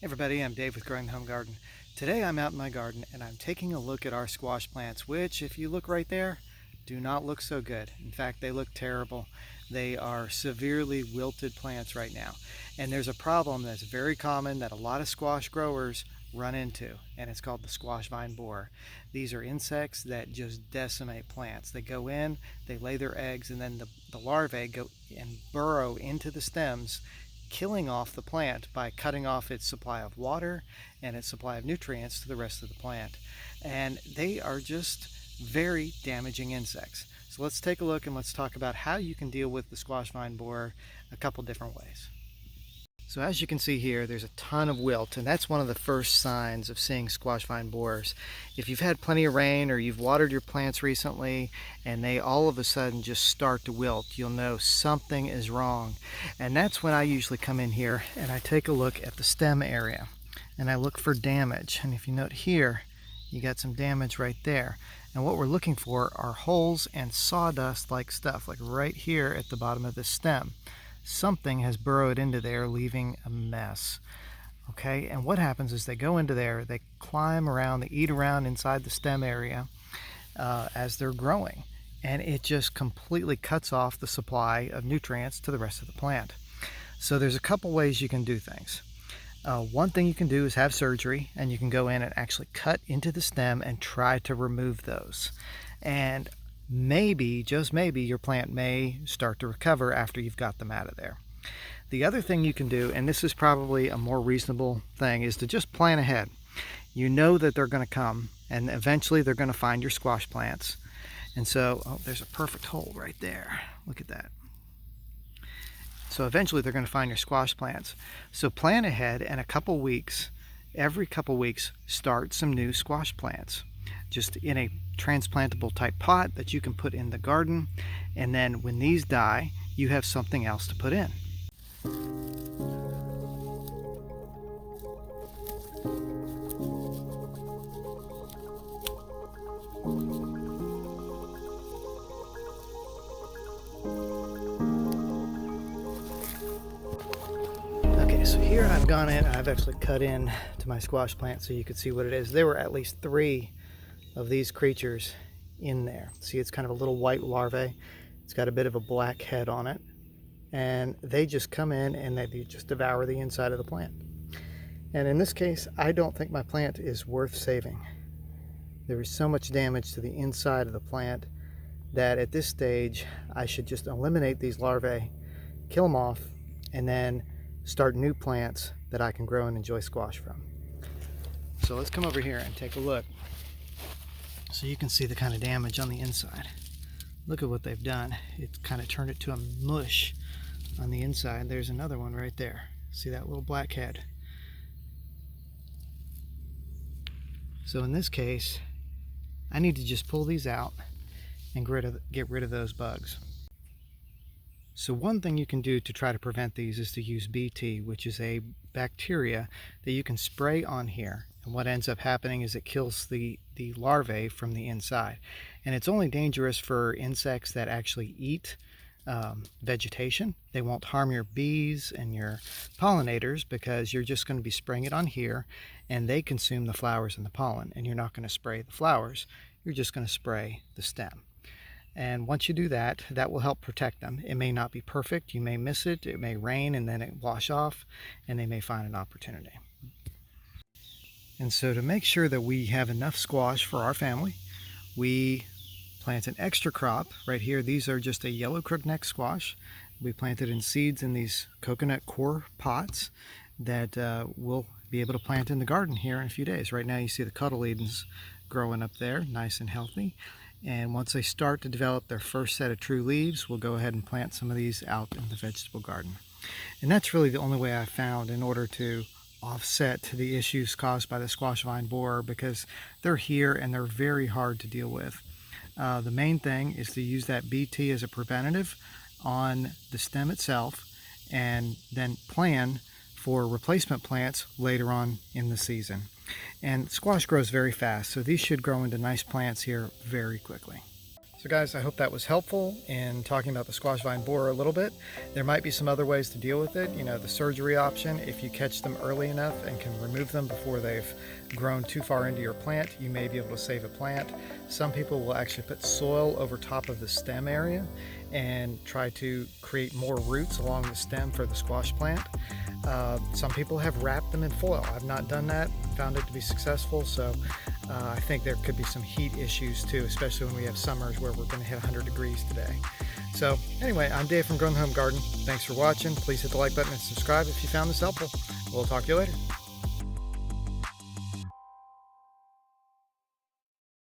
Hey everybody, I'm Dave with Growing the Home Garden. Today I'm out in my garden and I'm taking a look at our squash plants, which, if you look right there, do not look so good. In fact, they look terrible. They are severely wilted plants right now. And there's a problem that's very common that a lot of squash growers run into, and it's called the squash vine borer. These are insects that just decimate plants. They go in, they lay their eggs, and then the larvae go and burrow into the stems, killing off the plant by cutting off its supply of water and its supply of nutrients to the rest of the plant. And they are just very damaging insects. So let's take a look and let's talk about how you can deal with the squash vine borer a couple different ways. So as you can see here, there's a ton of wilt, and that's one of the first signs of seeing squash vine borers. If you've had plenty of rain or you've watered your plants recently and they all of a sudden just start to wilt, you'll know something is wrong. And that's when I usually come in here and I take a look at the stem area and I look for damage. And if you note here, you got some damage right there. And what we're looking for are holes and sawdust like stuff, like right here at the bottom of the stem. Something has burrowed into there, leaving a mess. Okay, and what happens is they go into there, they climb around, they eat around inside the stem area as they're growing, and it just completely cuts off the supply of nutrients to the rest of the plant. So there's a couple ways you can do things. One thing you can do is have surgery, and you can go in and actually cut into the stem and try to remove those. And maybe, just maybe, your plant may start to recover after you've got them out of there. The other thing you can do, and this is probably a more reasonable thing, is to just plan ahead. You know that they're going to come, and eventually they're going to find your squash plants. And so, oh, there's a perfect hole right there. Look at that. So eventually they're going to find your squash plants. So plan ahead, and every couple weeks, start some new squash plants, just in a transplantable type pot that you can put in the garden, and then when these die, you have something else to put in. Okay, so here I've gone in, I've actually cut in to my squash plant so you could see what it is. There were at least 3 of these creatures in there. See, it's kind of a little white larvae. It's got a bit of a black head on it, and they just come in and they just devour the inside of the plant. And in this case, I don't think my plant is worth saving. There is so much damage to the inside of the plant that at this stage I should just eliminate these larvae, kill them off, and then start new plants that I can grow and enjoy squash from. So let's come over here and take a look so you can see the kind of damage on the inside. Look at what they've done. It's kind of turned it to a mush on the inside. There's another one right there. See that little black head? So in this case, I need to just pull these out and get rid of those bugs. So one thing you can do to try to prevent these is to use BT, which is a bacteria that you can spray on here. And what ends up happening is it kills the larvae from the inside. And it's only dangerous for insects that actually eat vegetation. They won't harm your bees and your pollinators because you're just going to be spraying it on here, and they consume the flowers and the pollen, and you're not going to spray the flowers. You're just going to spray the stem. And once you do that, that will help protect them. It may not be perfect. You may miss it. It may rain and then it wash off, and they may find an opportunity. And so to make sure that we have enough squash for our family, we plant an extra crop right here. These are just a yellow crookneck squash. We planted in seeds in these coconut core pots that we'll be able to plant in the garden here in a few days. Right now you see the cotyledons growing up there, nice and healthy. And once they start to develop their first set of true leaves, we'll go ahead and plant some of these out in the vegetable garden. And that's really the only way I've found in order to offset the issues caused by the squash vine borer, because they're here and they're very hard to deal with. The main thing is to use that BT as a preventative on the stem itself, and then plan for replacement plants later on in the season. And squash grows very fast, so these should grow into nice plants here very quickly. So guys, I hope that was helpful in talking about the squash vine borer a little bit. There might be some other ways to deal with it. You know, the surgery option, if you catch them early enough and can remove them before they've grown too far into your plant, you may be able to save a plant. Some people will actually put soil over top of the stem area and try to create more roots along the stem for the squash plant. Some people have wrapped them in foil. I've not done that, found it to be successful, so I think there could be some heat issues too, especially when we have summers where we're going to hit 100 degrees today. So anyway, I'm Dave from Grown Home Garden. Thanks for watching. Please hit the like button and subscribe if you found this helpful. We'll talk to you later.